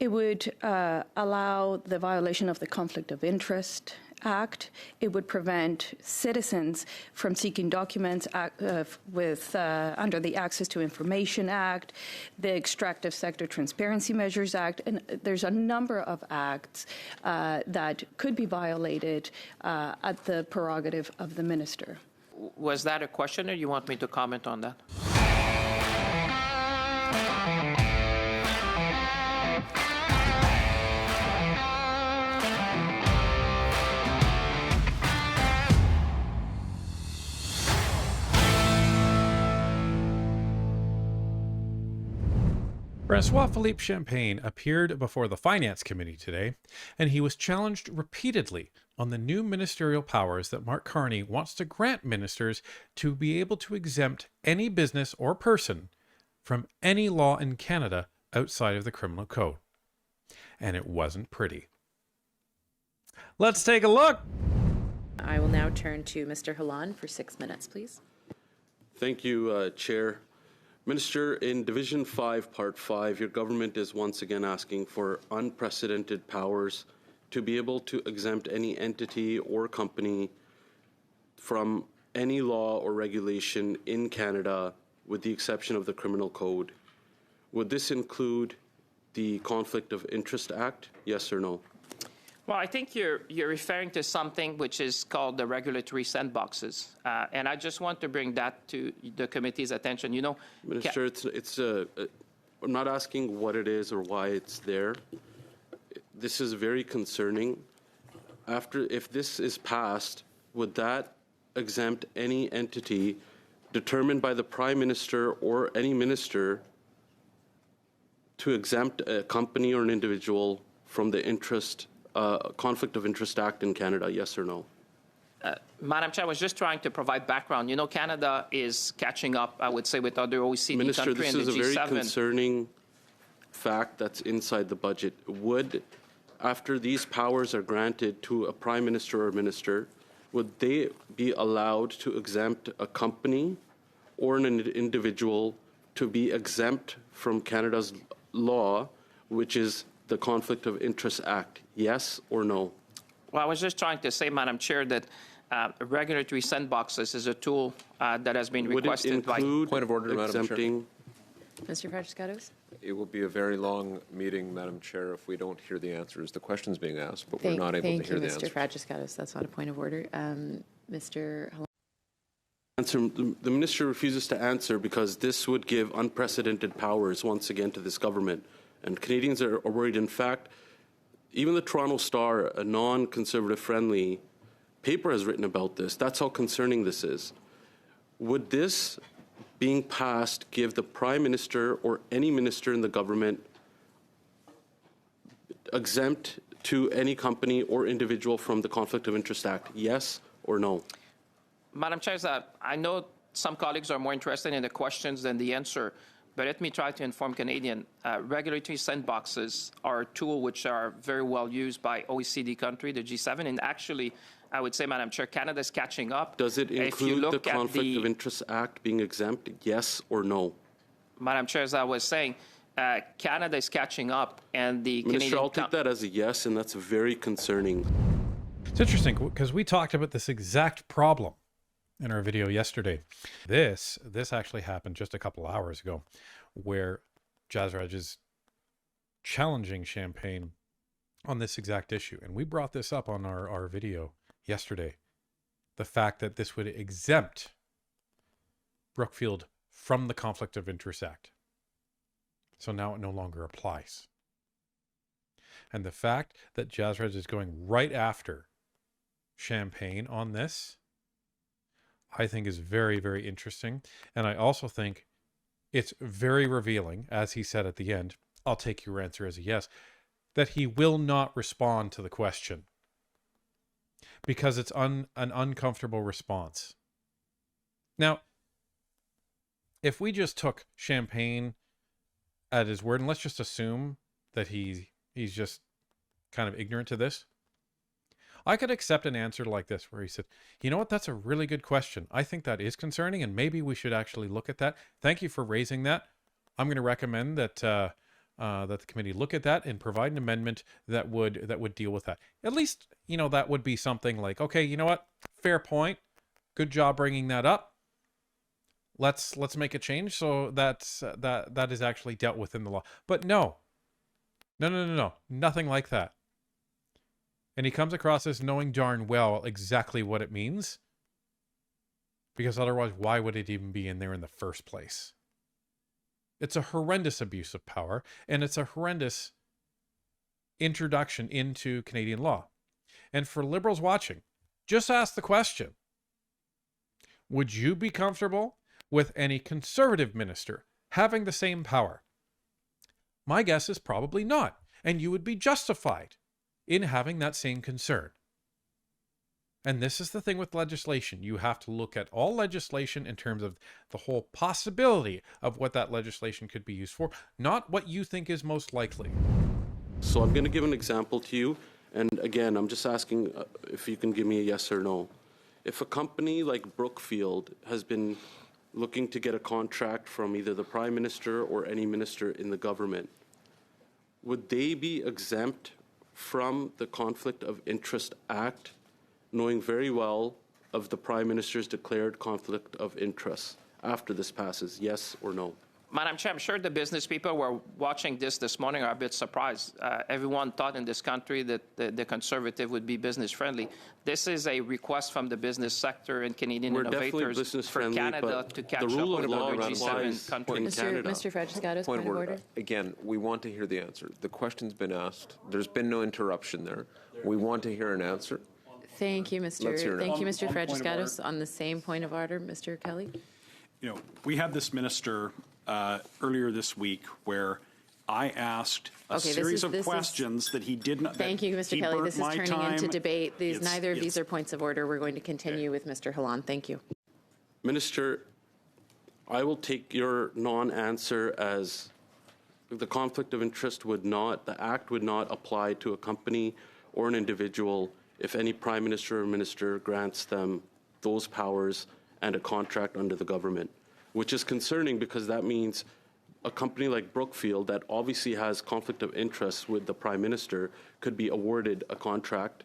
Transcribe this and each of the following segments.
It would allow the violation of the Conflict of Interest Act. It would prevent citizens from seeking documents under the Access to Information Act, the Extractive Sector Transparency Measures Act, and there's a number of acts that could be violated at the prerogative of the minister. Was that a question, or you want me to comment on that? Francois-Philippe Champagne appeared before the Finance Committee today, and he was challenged repeatedly on the new ministerial powers that Mark Carney wants to grant ministers to be able to exempt any business or person from any law in Canada outside of the criminal code. And it wasn't pretty. Let's take a look. I will now turn to Mr. Halan for 6 minutes, please. Thank you, Chair. Minister, in Division 5, Part 5, your government is once again asking for unprecedented powers to be able to exempt any entity or company from any law or regulation in Canada with the exception of the Criminal Code. Would this include the Conflict of Interest Act? Yes or no? Well, I think you're referring to something which is called the regulatory sandboxes, and I just want to bring that to the committee's attention. You know, Minister, I'm not asking what it is or why it's there. This is very concerning. If this is passed, would that exempt any entity determined by the Prime Minister or any minister to exempt a company or an individual from the Conflict of Interest Act in Canada, yes or no? Madam Chair, I was just trying to provide background. You know, Canada is catching up, I would say, with other OECD Minister, countries and the G7. This is a very concerning fact that's inside the budget. Would, after these powers are granted to a Prime Minister or Minister, would they be allowed to exempt a company or an individual to be exempt from Canada's law, which is the Conflict of Interest Act, yes or no? Well, I was just trying to say, Madam Chair, that regulatory sandboxes is a tool that has been requested by... Point of order, Madam Chair. Mr. Fragiskatos? It will be a very long meeting, Madam Chair, if we don't hear the answers. The question's being asked, but we're not able to hear the answers. Thank you, Mr. Fragiskatos. That's not a point of order. Mr. The Minister refuses to answer because this would give unprecedented powers once again to this government. And Canadians are worried. In fact, even the Toronto Star, a non-conservative friendly paper, has written about this. That's how concerning this is. Would this being passed give the Prime Minister or any minister in the government exempt to any company or individual from the Conflict of Interest Act, yes or no? Madam Chair, I know some colleagues are more interested in the questions than the answer. But let me try to inform Canadians. Regulatory sandboxes are a tool which are very well used by OECD country, the G7, and actually, I would say, Madam Chair, Canada is catching up. Does it include the Conflict of Interest Act being exempt, yes or no? Madam Chair, as I was saying, Canada is catching up, and the Minister, Canadian... I'll take that as a yes, and that's very concerning. It's interesting because we talked about this exact problem in our video yesterday. This actually happened just a couple hours ago, where Gaslight is challenging Champagne on this exact issue. And we brought this up on our video yesterday. The fact that this would exempt Brookfield from the Conflict of Interest Act. So now it no longer applies. And the fact that Gaslight is going right after Champagne on this, I think is very, very interesting. And I also think it's very revealing, as he said at the end, I'll take your answer as a yes, that he will not respond to the question because it's an uncomfortable response. Now, if we just took Champagne at his word, and let's just assume that he's just kind of ignorant to this, I could accept an answer like this where he said, you know what, that's a really good question. I think that is concerning and maybe we should actually look at that. Thank you for raising that. I'm going to recommend that that the committee look at that and provide an amendment that would deal with that. At least, that would be something like, okay, you know what? Fair point. Good job bringing that up. Let's make a change so that is actually dealt with in the law. But no, nothing like that. And he comes across as knowing darn well exactly what it means, because otherwise, why would it even be in there in the first place? It's a horrendous abuse of power, and it's a horrendous introduction into Canadian law. And for Liberals watching, just ask the question: would you be comfortable with any Conservative minister having the same power? My guess is probably not, and you would be justified in having that same concern. And this is the thing with legislation. You have to look at all legislation in terms of the whole possibility of what that legislation could be used for, not what you think is most likely. So I'm going to give an example to you. And again, I'm just asking if you can give me a yes or no. If a company like Brookfield has been looking to get a contract from either the Prime Minister or any minister in the government, would they be exempt from the Conflict of Interest Act, knowing very well of the Prime Minister's declared conflict of interest after this passes, yes or no? Madam Chair, I'm sure the business people who are watching this morning are a bit surprised. Everyone thought in this country that the Conservative would be business friendly. This is a request from the business sector and Canadian We're definitely innovators business for friendly, Canada but to catch the up rule with of law other applies G7 countries. in Canada. Mr. Fragis-Gatos, point of order. Again, we want to hear the answer. The question's been asked. There's been no interruption there. We want to hear an answer. Thank you, Let's hear it. Mr. Fragis-Gatos. On the same point of order, Mr. Kelly. We had this minister earlier this week where I asked a series of questions that he did not. Thank you, Mr. Kelly. This is turning into debate. Neither of these are points of order. We're going to continue with Mr. Hallan. Thank you. Minister, I will take your non-answer as the conflict of interest the Act would not apply to a company or an individual if any Prime Minister or Minister grants them those powers and a contract under the government, which is concerning because that means a company like Brookfield that obviously has conflict of interest with the Prime Minister could be awarded a contract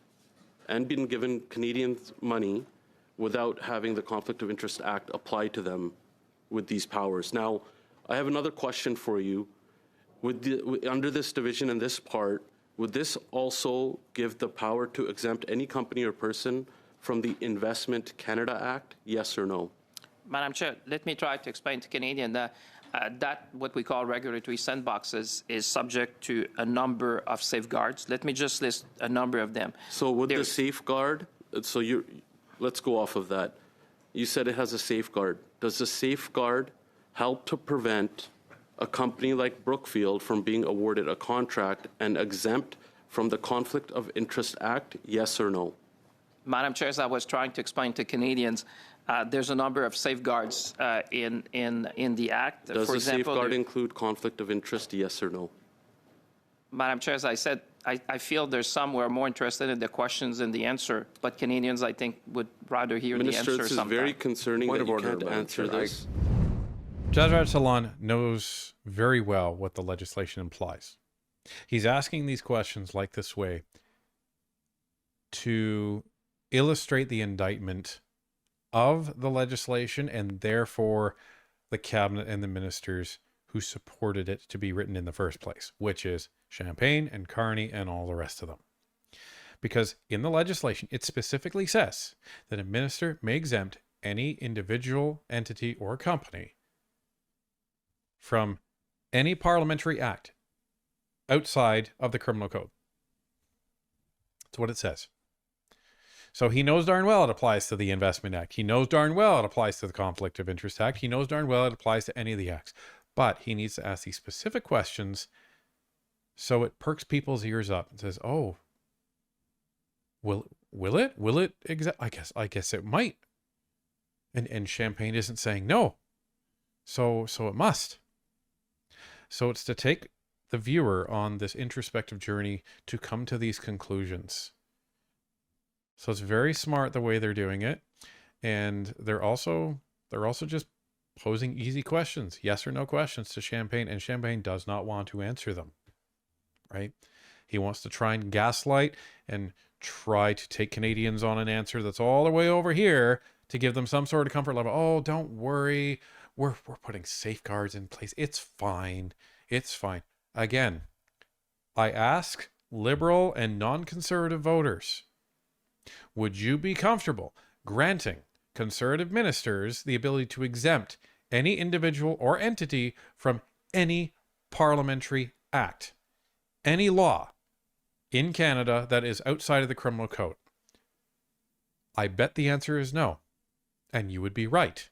and been given Canadian money without having the Conflict of Interest Act apply to them with these powers. Now, I have another question for you. Under this division and this part, would this also give the power to exempt any company or person from the Investment Canada Act? Yes or no? Madam Chair, let me try to explain to Canadian that what we call regulatory sandboxes is subject to a number of safeguards. Let me just list a number of them. So would the safeguard, let's go off of that. You said it has a safeguard. Does the safeguard help to prevent a company like Brookfield from being awarded a contract and exempt from the Conflict of Interest Act? Yes or no? Madam Chair, as I was trying to explain to Canadians, there's a number of safeguards in the Act. Does the safeguard include conflict of interest, yes or no? Madam Chair, as I said, I feel there's some who are more interested in the questions than the answer, but Canadians, I think, would rather hear the answer sometime. Minister, this is very concerning that you can't answer this. Jazz Salon knows very well what the legislation implies. He's asking these questions like this way to illustrate the indictment of the legislation and therefore the cabinet and the ministers who supported it to be written in the first place, which is Champagne and Carney and all the rest of them. Because in the legislation, it specifically says that a minister may exempt any individual, entity, or company from any parliamentary act outside of the criminal code. That's what it says. So he knows darn well it applies to the Investment Act. He knows darn well it applies to the Conflict of Interest Act. He knows darn well it applies to any of the acts. But he needs to ask these specific questions so it perks people's ears up and says, oh, will it? Will it? I guess it might. And Champagne isn't saying no. So it must. So it's to take the viewer on this introspective journey to come to these conclusions. So it's very smart the way they're doing it. And they're also just posing easy questions, yes or no questions to Champagne, and Champagne does not want to answer them, right? He wants to try and gaslight and try to take Canadians on an answer that's all the way over here to give them some sort of comfort level. Oh, don't worry. We're putting safeguards in place. It's fine. It's fine. Again, I ask Liberal and non-conservative voters, would you be comfortable granting Conservative ministers the ability to exempt any individual or entity from any parliamentary act, any law in Canada that is outside of the criminal code? I bet the answer is no. And you would be right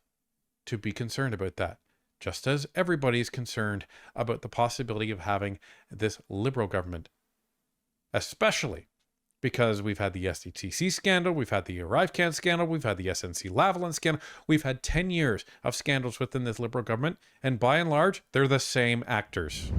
to be concerned about that, just as everybody's concerned about the possibility of having this Liberal government, especially because we've had the SDTC scandal, we've had the ArriveCan scandal, we've had the SNC-Lavalin scandal, we've had 10 years of scandals within this Liberal government, and by and large, they're the same actors.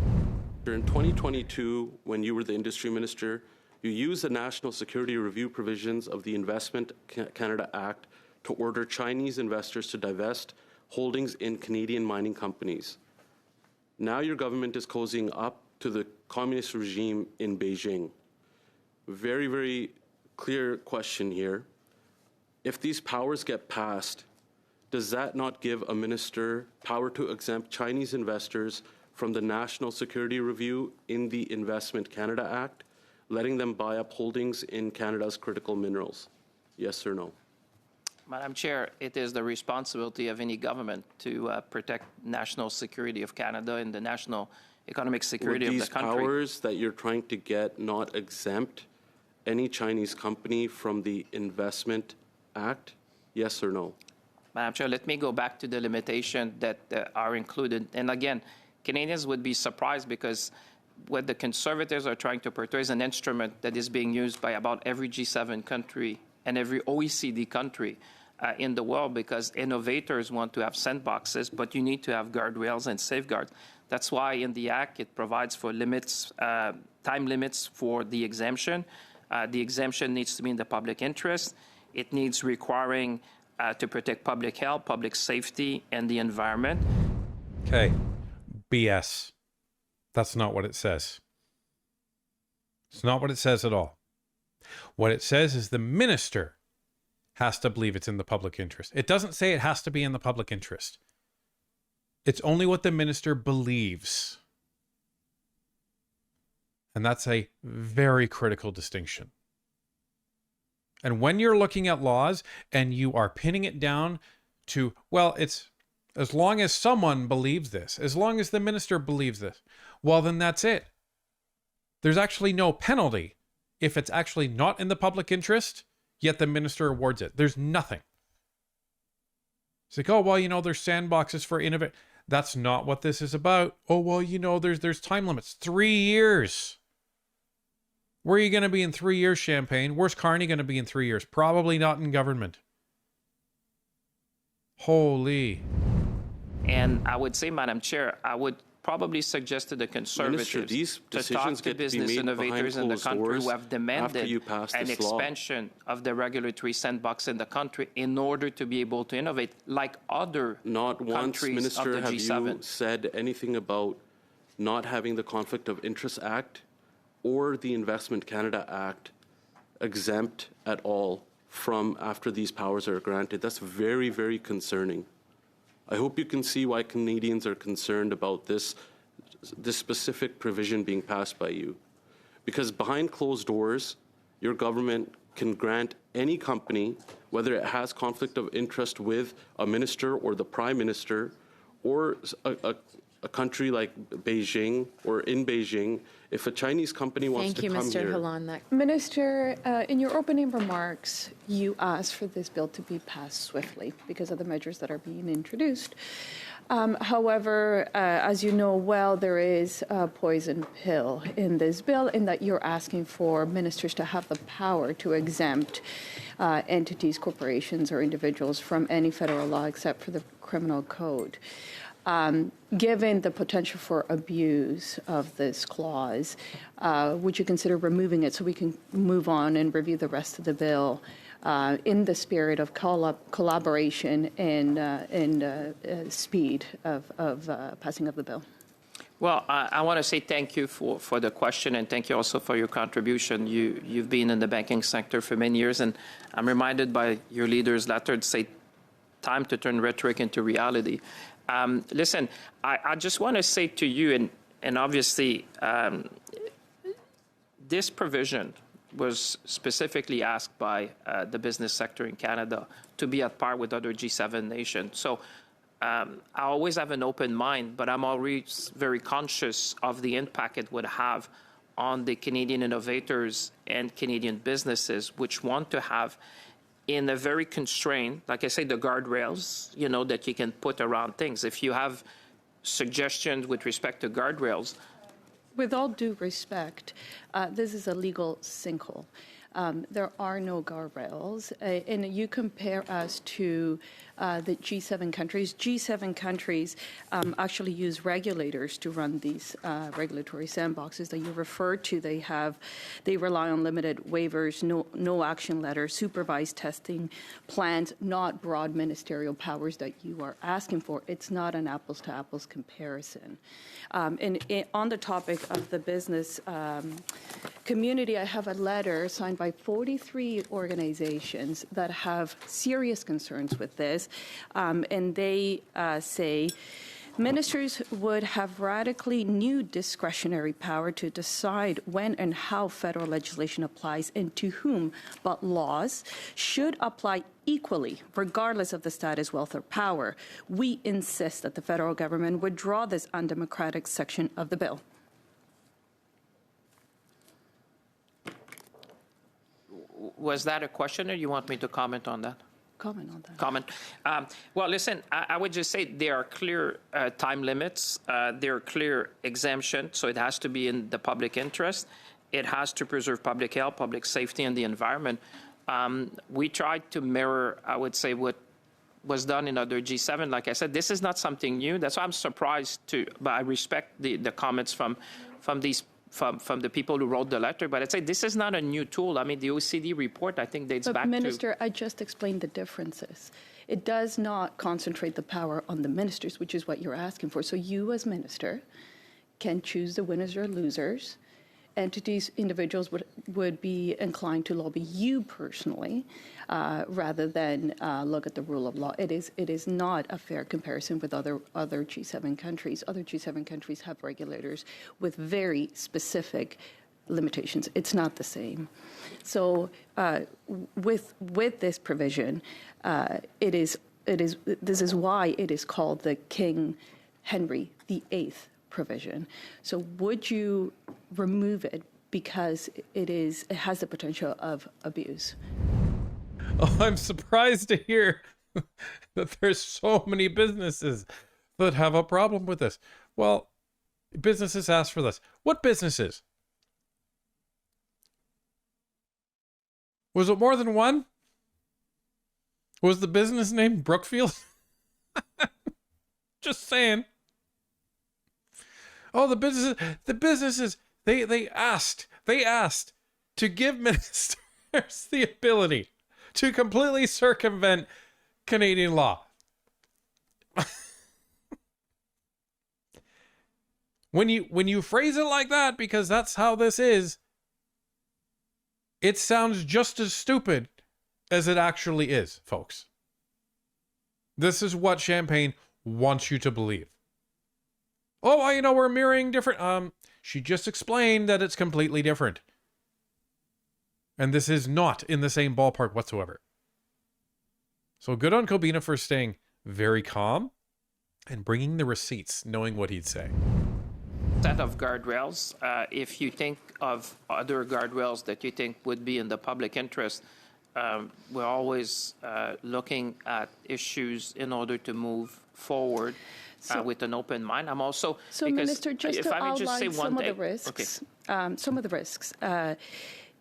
In 2022, when you were the industry minister, you used the national security review provisions of the Investment Canada Act to order Chinese investors to divest holdings in Canadian mining companies. Now your government is cozying up to the communist regime in Beijing. Very, very clear question here. If these powers get passed, does that not give a minister power to exempt Chinese investors from the national security review in the Investment Canada Act, letting them buy up holdings in Canada's critical minerals? Yes or no? Madam Chair, it is the responsibility of any government to protect national security of Canada and the national economic security of the country. Would these powers that you're trying to get not exempt any Chinese company from the Investment Act? Yes or no? Madam Chair, let me go back to the limitation that are included. And again, Canadians would be surprised because what the Conservatives are trying to portray is an instrument that is being used by about every G7 country and every OECD country in the world, because innovators want to have sandboxes, but you need to have guardrails and safeguards. That's why in the Act it provides for limits, time limits for the exemption. The exemption needs to be in the public interest. It needs requiring to protect public health, public safety, and the environment. Okay, BS. That's not what it says. It's not what it says at all. What it says is the minister has to believe it's in the public interest. It doesn't say it has to be in the public interest. It's only what the minister believes. And that's a very critical distinction. And when you're looking at laws and you are pinning it down to, well, it's as long as someone believes this, as long as the minister believes this, well, then that's it. There's actually no penalty if it's actually not in the public interest, yet the minister awards it. There's nothing. It's like, oh, well, you know, there's sandboxes for innovate. That's not what this is about. Oh, well, you know, there's time limits. 3 years. Where are you going to be in 3 years, Champagne? Where's Carney going to be in 3 years? Probably not in government. Holy. And I would say, Madam Chair, I would probably suggest to the Conservatives to talk to business innovators in the country who have demanded an expansion of the regulatory sandbox in the country in order to be able to innovate like other not once, countries Minister, of the have G7. you said anything about not having the Conflict of Interest Act or the Investment Canada Act exempt at all from after these powers are granted? That's very, very concerning. I hope you can see why Canadians are concerned about this specific provision being passed by you. Because behind closed doors, your government can grant any company, whether it has conflict of interest with a minister or the prime minister, or a country like Beijing or in Beijing, if a Chinese company wants to come here. Thank you, Mr. Halon. Minister, in your opening remarks, you asked for this bill to be passed swiftly because of the measures that are being introduced. However, as you know well, there is a poison pill in this bill in that you're asking for ministers to have the power to exempt entities, corporations, or individuals from any federal law except for the criminal code. Given the potential for abuse of this clause, would you consider removing it so we can move on and review the rest of the bill in the spirit of collaboration and speed of passing of the bill. Well, I want to say thank you for the question, and thank you also for your contribution. You've been in the banking sector for many years, and I'm reminded by your leader's letter to say, time to turn rhetoric into reality. Listen, I just want to say to you, and obviously, this provision was specifically asked by the business sector in Canada to be at par with other G7 nations. So I always have an open mind, but I'm always very conscious of the impact it would have on the Canadian innovators and Canadian businesses, which want to have in a very constrained, like I say, the guardrails, that you can put around things. If you have suggestions with respect to guardrails. With all due respect, this is a legal sinkhole. There are no guardrails, and you compare us to the G7 countries. G7 countries actually use regulators to run these regulatory sandboxes that you refer to. They rely on limited waivers, no action letters, supervised testing plans, not broad ministerial powers that you are asking for. It's not an apples to apples comparison. And on the topic of the business community, I have a letter signed by 43 organizations that have serious concerns with this, and they say ministers would have radically new discretionary power to decide when and how federal legislation applies and to whom, but laws should apply equally, regardless of the status, wealth, or power. We insist that the federal government withdraw this undemocratic section of the bill. Was that a question, or you want me to comment on that? Comment on that. Comment. Well, listen, I would just say there are clear time limits. There are clear exemptions, so it has to be in the public interest. It has to preserve public health, public safety, and the environment. We tried to mirror, I would say, what was done in other G7. Like I said, this is not something new. That's why I'm surprised but I respect the comments from the people who wrote the letter. But I'd say this is not a new tool. I mean, the OECD report, I think, dates back to... Minister, I just explained the differences. It does not concentrate the power on the ministers, which is what you're asking for. So you, as minister, can choose the winners or losers. Entities, individuals would be inclined to lobby you personally rather than look at the rule of law. It is not a fair comparison with other G7 countries. Other G7 countries have regulators with very specific limitations. It's not the same. So with this provision, this is why it is called the King Henry VIII provision. So would you remove it because it has the potential of abuse? Oh, I'm surprised to hear that there's so many businesses that have a problem with this. Well, businesses ask for this. What businesses? Was it more than one? Was the business name Brookfield? Just saying. Oh, the businesses, they asked to give ministers the ability to completely circumvent Canadian law. When you phrase it like that, because that's how this is, it sounds just as stupid as it actually is, folks. This is what Champagne wants you to believe. Oh, well, we're mirroring different... she just explained that it's completely different. And this is not in the same ballpark whatsoever. So good on Kobina for staying very calm and bringing the receipts, knowing what he'd say. Set of guardrails. If you think of other guardrails that you think would be in the public interest, we're always looking at issues in order to move forward. With an open mind. I'm also... So, Minister, just to outline some of the risks,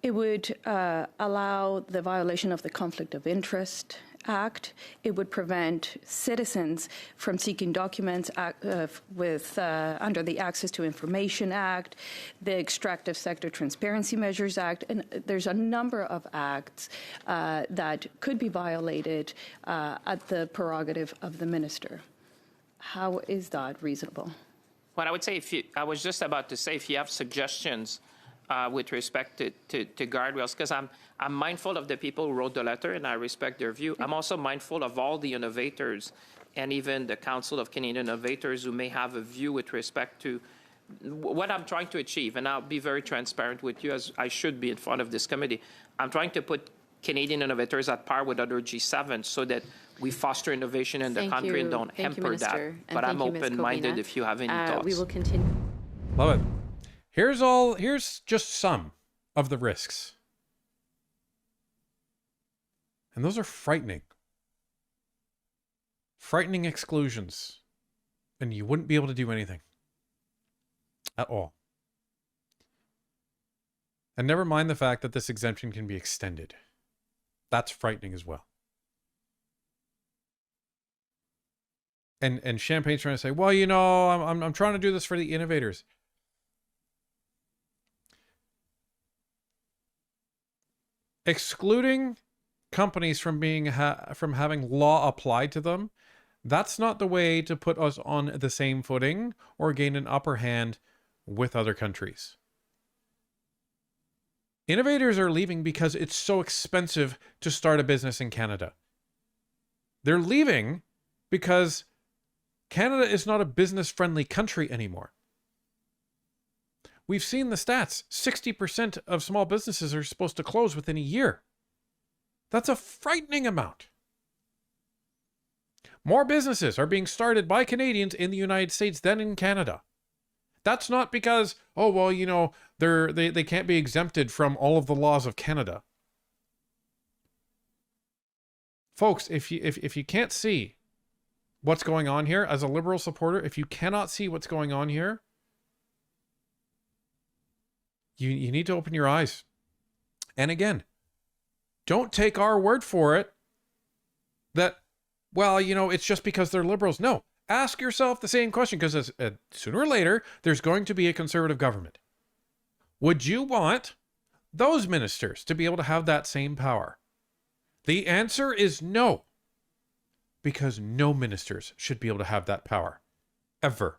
it would allow the violation of the conflict of interest Act. It would prevent citizens from seeking documents under the Access to Information Act, the Extractive Sector Transparency Measures Act, and there's a number of acts that could be violated at the prerogative of the minister. How is that reasonable? Well, I would say I was just about to say, if you have suggestions with respect to guardrails, because I'm mindful of the people who wrote the letter and I respect their view. I'm also mindful of all the innovators and even the Council of Canadian Innovators who may have a view with respect to what I'm trying to achieve. And I'll be very transparent with you, as I should be in front of this committee. I'm trying to put Canadian innovators at par with other G7s so that we foster innovation in the country and don't hamper that. But I'm open-minded if you have any thoughts. We will continue. Love it. Here's just some of the risks. And those are frightening. Frightening exclusions. And you wouldn't be able to do anything. At all. And never mind the fact that this exemption can be extended. That's frightening as well. And Champagne's trying to say, well, you know, I'm trying to do this for the innovators. Excluding companies from having law applied to them, that's not the way to put us on the same footing or gain an upper hand with other countries. Innovators are leaving because it's so expensive to start a business in Canada. They're leaving because Canada is not a business-friendly country anymore. We've seen the stats. 60% of small businesses are supposed to close within a year. That's a frightening amount. More businesses are being started by Canadians in the United States than in Canada. That's not because, oh, well, you know, they can't be exempted from all of the laws of Canada. Folks, if you can't see what's going on here as a Liberal supporter, if you cannot see what's going on here, you need to open your eyes. And again, don't take our word for it that, well, you know, it's just because they're Liberals. No, ask yourself the same question, because sooner or later, there's going to be a Conservative government. Would you want those ministers to be able to have that same power? The answer is no, because no ministers should be able to have that power, ever.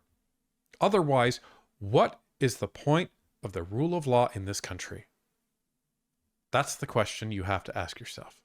Otherwise, what is the point of the rule of law in this country? That's the question you have to ask yourself.